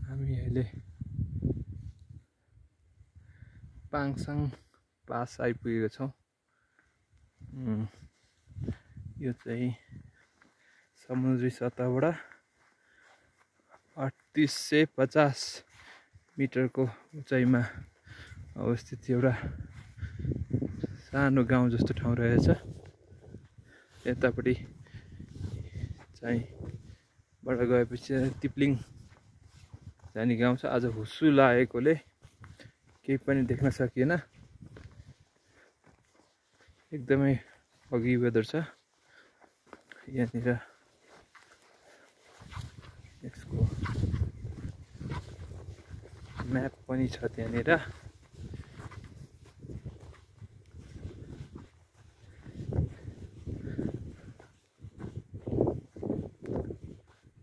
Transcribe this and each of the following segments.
हामी अहिले पाङसाङ पास आइपुगेको छौँ। यो चाहिँ समुद्री सतहबाट 3850 मिटरको उचाइमा अवस्थित एउटा सानो गाउँ जस्तो ठाउँ रहेछ। यतापट्टि चाहिँ बाट गएपछि तिप्लिङ जाने गाउँ छ। आज हुस्सु लागेकोले केही पनि देख्न सकिएन। एकदमै फगी वेदर छ। यहाँनिर यसको म्याप पनि छ त्यहाँनिर।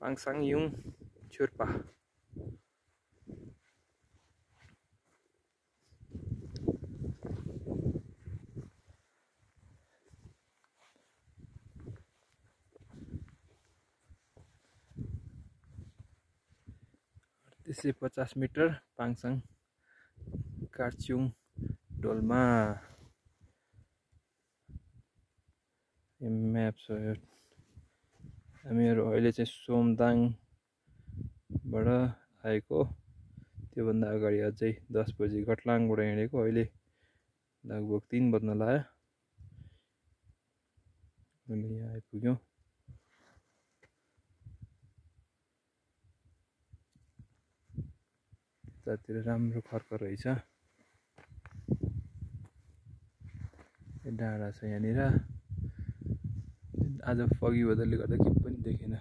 पाङसाङ युङ छोर्पा। त्यसै 50 मिटर पाङसाङ कार्चुङ डोल्मा। यो म्याप छ। हामीहरू अहिले चाहिँ सोमदाङबाट आएको। त्योभन्दा अगाडि अझै 10 बजी गटलाङबाट हिँडेको। अहिले लगभग 3 बज्न लाग्यो। अहिले यहाँ आइपुग्यौँ। यतातिर राम्रो खर्क रहेछ। डाँडा छ यहाँनिर। आज फगी वेदरले गर्दा केही पनि देखेन।